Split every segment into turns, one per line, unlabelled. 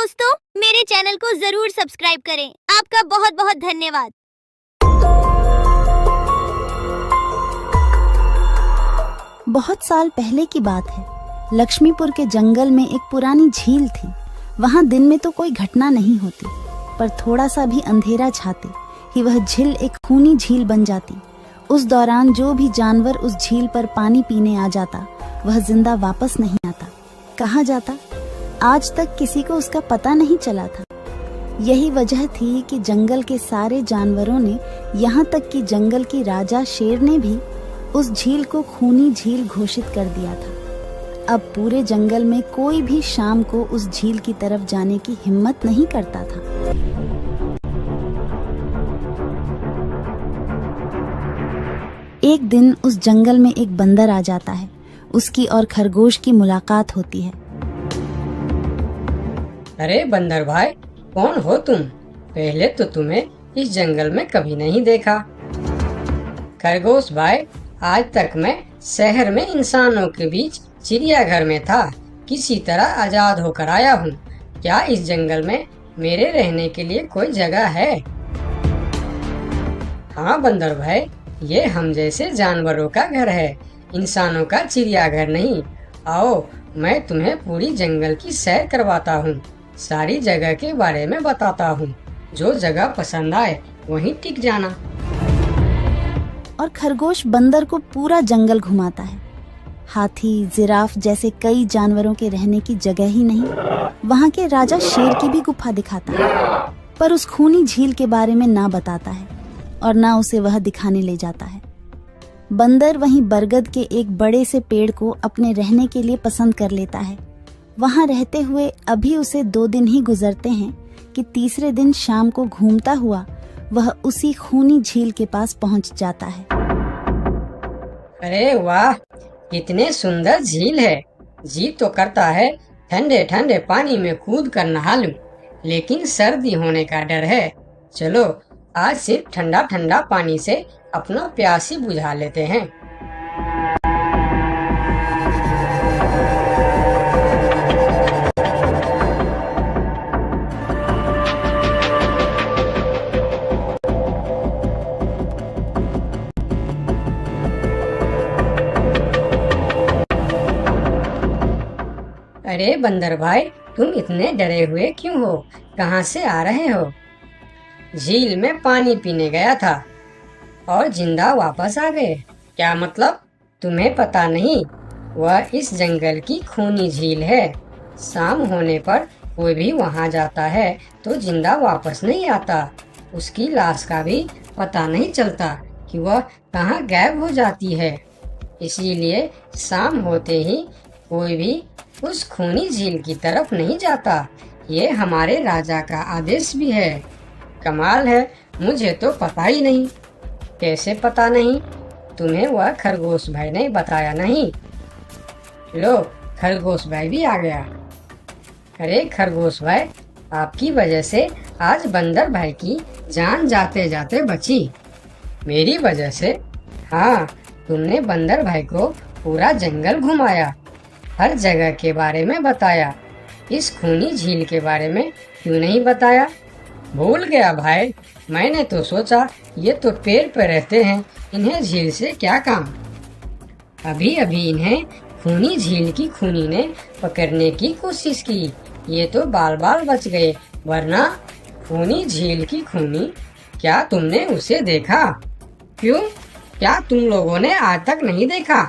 दोस्तों, मेरे चैनल को जरूर सब्सक्राइब करें। आपका बहुत बहुत धन्यवाद।
बहुत साल पहले की बात है। लक्ष्मीपुर के जंगल में एक पुरानी झील थी। वहां दिन में तो कोई घटना नहीं होती, पर थोड़ा सा भी अंधेरा छाते ही वह झील एक खूनी झील बन जाती। उस दौरान जो भी जानवर उस झील पर पानी पीने आ जाता, वह जिंदा वापस नहीं आता। कहाँ जाता, आज तक किसी को उसका पता नहीं चला था। यही वजह थी कि जंगल के सारे जानवरों ने, यहाँ तक कि जंगल की राजा शेर ने भी उस झील को खूनी झील घोषित कर दिया था। अब पूरे जंगल में कोई भी शाम को उस झील की तरफ जाने की हिम्मत नहीं करता था। एक दिन उस जंगल में एक बंदर आ जाता है। उसकी और खरगोश की मुलाकात होती है।
अरे बंदर भाई, कौन हो तुम? पहले तो तुम्हें इस जंगल में कभी नहीं देखा। खरगोश भाई, आज तक मैं शहर में इंसानों के बीच चिड़ियाघर में था। किसी तरह आजाद होकर आया हूँ। क्या इस जंगल में मेरे रहने के लिए कोई जगह है? हाँ बंदर भाई, ये हम जैसे जानवरों का घर है, इंसानों का चिड़ियाघर नहीं। आओ, मैं तुम्हें पूरी जंगल की सैर करवाता हूँ। सारी जगह के बारे में बताता हूँ। जो जगह पसंद आए वहीं टिक जाना।
और खरगोश बंदर को पूरा जंगल घुमाता है। हाथी, जिराफ जैसे कई जानवरों के रहने की जगह ही नहीं, वहाँ के राजा शेर की भी गुफा दिखाता है, पर उस खूनी झील के बारे में ना बताता है और ना उसे वह दिखाने ले जाता है। बंदर वहीं बरगद के एक बड़े से पेड़ को अपने रहने के लिए पसंद कर लेता है। वहां रहते हुए अभी उसे 2 दिन ही गुजरते हैं कि तीसरे दिन शाम को घूमता हुआ वह उसी खूनी झील के पास पहुंच जाता है।
अरे वाह, कितने सुंदर झील है। जी तो करता है ठंडे ठंडे पानी में कूद कर नहा लूं, लेकिन सर्दी होने का डर है। चलो, आज सिर्फ ठंडा ठंडा पानी से अपना प्यास ही बुझा लेते हैं। अरे बंदर भाई, तुम इतने डरे हुए क्यों हो? कहाँ से आ रहे हो? झील में पानी पीने गया था और जिंदा वापस आ गए। क्या मतलब? तुम्हें पता नहीं? वह इस जंगल की खूनी झील है। शाम होने पर कोई भी वहां जाता है तो जिंदा वापस नहीं आता। उसकी लाश का भी पता नहीं चलता कि वह कहाँ गायब हो जाती है। इसीलिए शाम होते ही कोई भी उस खूनी झील की तरफ नहीं जाता। ये हमारे राजा का आदेश भी है। कमाल है, मुझे तो पता ही नहीं। कैसे पता नहीं? तुम्हें वह खरगोश भाई ने बताया नहीं? लो, खरगोश भाई भी आ गया। अरे खरगोश भाई, आपकी वजह से आज बंदर भाई की जान जाते जाते बची। मेरी वजह से? हाँ, तुमने बंदर भाई को पूरा जंगल घुमाया, हर जगह के बारे में बताया। इस खूनी झील के बारे में क्यों नहीं बताया? भूल गया भाई, मैंने तो सोचा ये तो पेड़ पे रहते हैं, इन्हें झील से क्या काम। अभी अभी इन्हें खूनी झील की खूनी ने पकड़ने की कोशिश की, ये तो बाल बाल बच गए, वरना खूनी झील की खूनी, क्या तुमने उसे देखा? क्यों, क्या तुम लोगों ने आज तक नहीं देखा?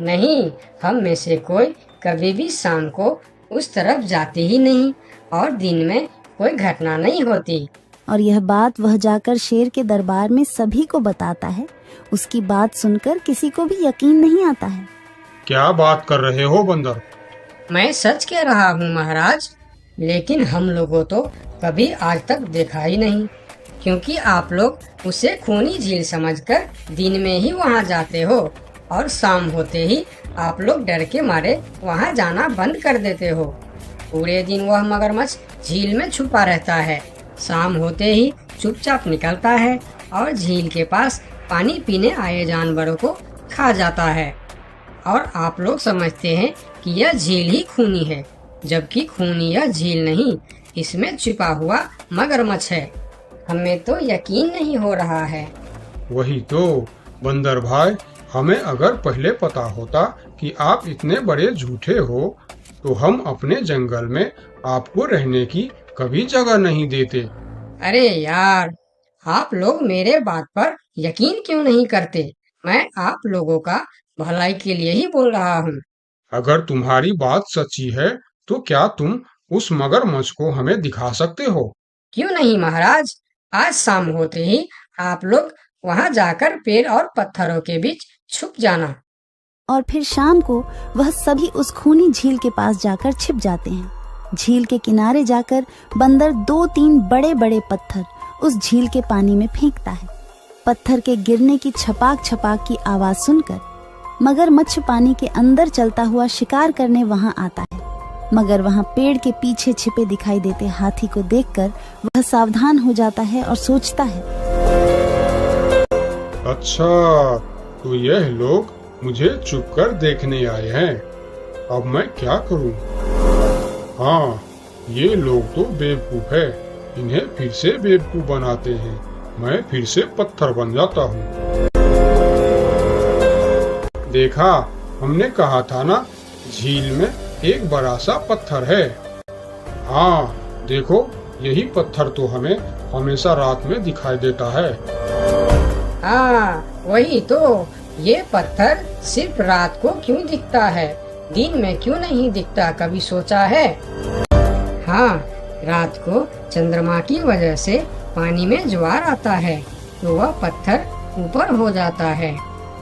नहीं, हम में से कोई कभी भी शाम को उस तरफ जाते ही नहीं और दिन में कोई घटना नहीं होती।
और यह बात वह जाकर शेर के दरबार में सभी को बताता है। उसकी बात सुनकर किसी को भी यकीन नहीं आता है।
क्या बात कर रहे हो बंदर?
मैं सच कह रहा हूँ महाराज, लेकिन हम लोगों तो कभी आज तक देखा ही नहीं, क्योंकि आप लोग उसे खूनी झील समझकर दिन में ही वहाँ जाते हो और शाम होते ही आप लोग डर के मारे वहाँ जाना बंद कर देते हो। पूरे दिन वह मगरमच्छ झील में छुपा रहता है, शाम होते ही चुपचाप निकलता है और झील के पास पानी पीने आए जानवरों को खा जाता है। और आप लोग समझते हैं कि यह झील ही खूनी है, जबकि खूनी यह झील नहीं, इसमें छिपा हुआ मगरमच्छ है। हमें तो यकीन नहीं हो रहा है।
वही तो बंदर भाई, हमें अगर पहले पता होता कि आप इतने बड़े झूठे हो तो हम अपने जंगल में आपको रहने की कभी जगह नहीं देते।
अरे यार, आप लोग मेरे बात पर यकीन क्यों नहीं करते? मैं आप लोगों का भलाई के लिए ही बोल रहा हूँ।
अगर तुम्हारी बात सच्ची है तो क्या तुम उस मगरमच्छ को हमें दिखा सकते हो?
क्यों नहीं महाराज, आज शाम होते ही आप लोग वहाँ जाकर पेड़ और पत्थरों के बीच छुप जाना।
और फिर शाम को वह सभी उस खूनी झील के पास जाकर छिप जाते हैं। झील के किनारे जाकर बंदर 2-3 बड़े-बड़े पत्थर उस झील के पानी में फेंकता है। पत्थर के गिरने की छपाक छपाक की आवाज सुनकर मगरमच्छ पानी के अंदर चलता हुआ शिकार करने वहां आता है। मगर वहां पेड़ के पीछे छिपे दिखाई देते हाथी को देखकर वह सावधान हो जाता है और सोचता है,
अच्छा, तो यह लोग मुझे चुप कर देखने आए हैं। अब मैं क्या करूं? हाँ, ये लोग तो बेवकूफ है। इन्हें फिर से बेवकूफ बनाते हैं। मैं फिर से पत्थर बन जाता हूँ। देखा, हमने कहा था ना, झील में एक बड़ा सा पत्थर है। हाँ, देखो, यही पत्थर तो हमें हमेशा रात में दिखाई देता है।
हाँ, वही तो। ये पत्थर सिर्फ रात को क्यों दिखता है, दिन में क्यों नहीं दिखता, कभी सोचा है? हाँ, रात को चंद्रमा की वजह से पानी में ज्वार आता है तो वह पत्थर ऊपर हो जाता है।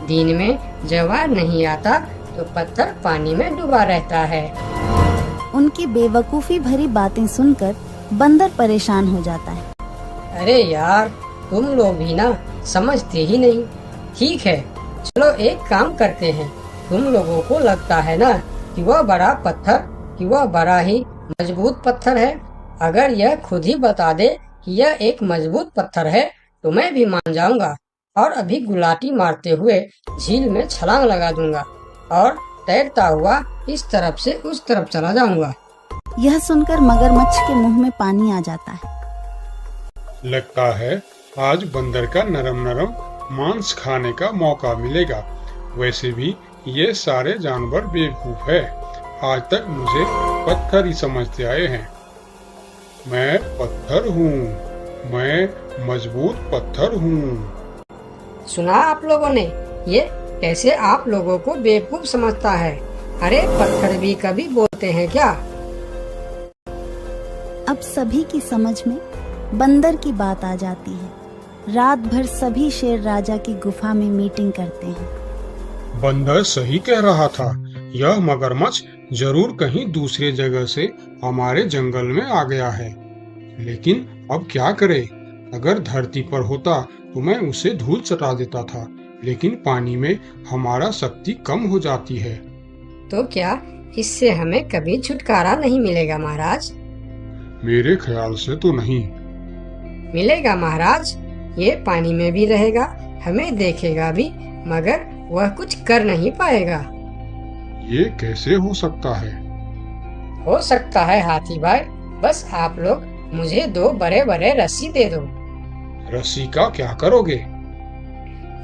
दिन में ज्वार नहीं आता तो पत्थर पानी में डूबा रहता है।
उनकी बेवकूफी भरी बातें सुनकर बंदर परेशान हो जाता है।
अरे यार, तुम लोग भी ना समझते ही नहीं। ठीक है, चलो एक काम करते हैं। तुम लोगों को लगता है ना कि वह बड़ा पत्थर, कि वह बड़ा ही मजबूत पत्थर है। अगर यह खुद ही बता दे कि यह एक मजबूत पत्थर है तो मैं भी मान जाऊंगा और अभी गुलाटी मारते हुए झील में छलांग लगा दूंगा और तैरता हुआ इस तरफ से उस तरफ चला जाऊंगा।
यह सुनकर मगरमच्छ के मुंह में पानी आ जाता है।
लगता है आज बंदर का नरम नरम मांस खाने का मौका मिलेगा। वैसे भी ये सारे जानवर बेवकूफ है। आज तक मुझे पत्थर ही समझते आए हैं। मैं पत्थर हूँ, मैं मजबूत पत्थर हूँ।
सुना आप लोगों ने? ये कैसे आप लोगों को बेवकूफ समझता है? अरे पत्थर भी कभी बोलते हैं क्या?
अब सभी की समझ में बंदर की बात आ जाती है। रात भर सभी शेर राजा की गुफा में मीटिंग करते हैं।
बंदर सही कह रहा था। यह मगरमच्छ जरूर कहीं दूसरे जगह से हमारे जंगल में आ गया है। लेकिन अब क्या करे? अगर धरती पर होता तो मैं उसे धूल चटा देता था, लेकिन पानी में हमारा शक्ति कम हो जाती है।
तो क्या इससे हमें कभी छुटकारा नहीं मिलेगा महाराज?
मेरे ख्याल से तो नहीं।
मिलेगा महाराज। ये पानी में भी रहेगा, हमें देखेगा भी, मगर वह कुछ कर नहीं पाएगा।
ये कैसे हो सकता है?
हो सकता है हाथी भाई। बस आप लोग मुझे 2 बड़े बड़े रस्सी दे दो।
रस्सी का क्या करोगे?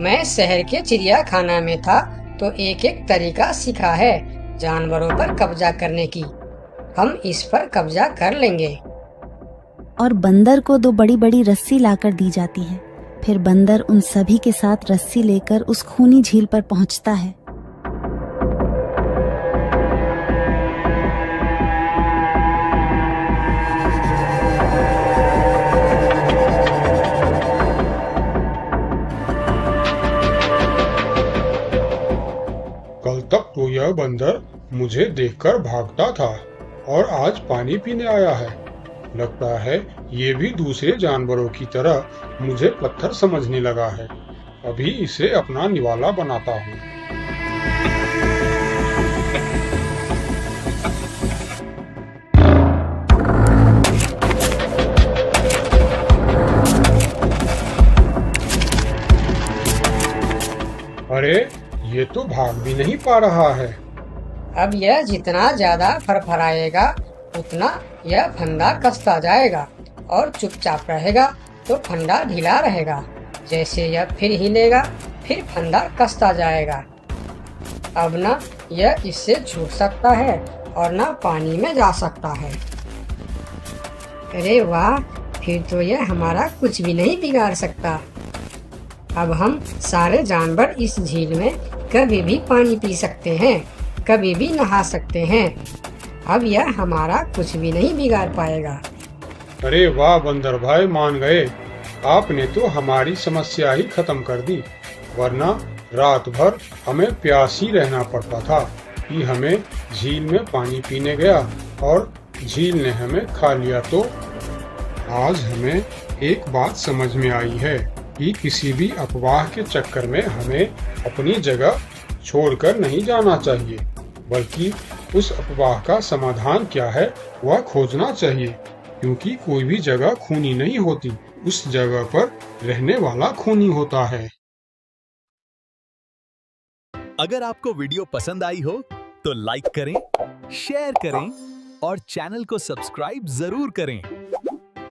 मैं शहर के चिड़ियाखाना में था तो एक एक तरीका सीखा है जानवरों पर कब्जा करने की। हम इस पर कब्जा कर लेंगे।
और बंदर को 2 बड़ी बड़ी रस्सी लाकर दी जाती है। फिर बंदर उन सभी के साथ रस्सी लेकर उस खूनी झील पर पहुंचता है।
कल तक तो यह बंदर मुझे देखकर भागता था और आज पानी पीने आया है। लगता है ये भी दूसरे जानवरों की तरह मुझे पत्थर समझने लगा है। अभी इसे अपना निवाला बनाता हूँ। अरे, ये तो भाग भी नहीं पा रहा है।
अब यह जितना ज्यादा फरफराएगा उतना यह फंदा कसता जाएगा और चुपचाप रहेगा तो फंदा ढीला रहेगा। जैसे यह फिर हिलेगा फिर फंदा कसता जाएगा। अब ना यह इससे छूट सकता है और ना पानी में जा सकता है। अरे वाह, फिर तो यह हमारा कुछ भी नहीं बिगाड़ सकता। अब हम सारे जानवर इस झील में कभी भी पानी पी सकते हैं, कभी भी नहा सकते हैं। अब यह हमारा कुछ भी नहीं बिगाड़ पाएगा।
अरे वाह बंदर भाई, मान गए। आपने तो हमारी समस्या ही खत्म कर दी, वरना रात भर हमें प्यास ही रहना पड़ता था कि हमें झील में पानी पीने गया और झील ने हमें खा लिया। तो आज हमें एक बात समझ में आई है कि किसी भी अफवाह के चक्कर में हमें अपनी जगह छोड़कर नहीं जाना चाहिए, बल्कि उस अफवाह का समाधान क्या है वह खोजना चाहिए, क्योंकि कोई भी जगह खूनी नहीं होती, उस जगह पर रहने वाला खूनी होता है।
अगर आपको वीडियो पसंद आई हो तो लाइक करें, शेयर करें और चैनल को सब्सक्राइब जरूर करें।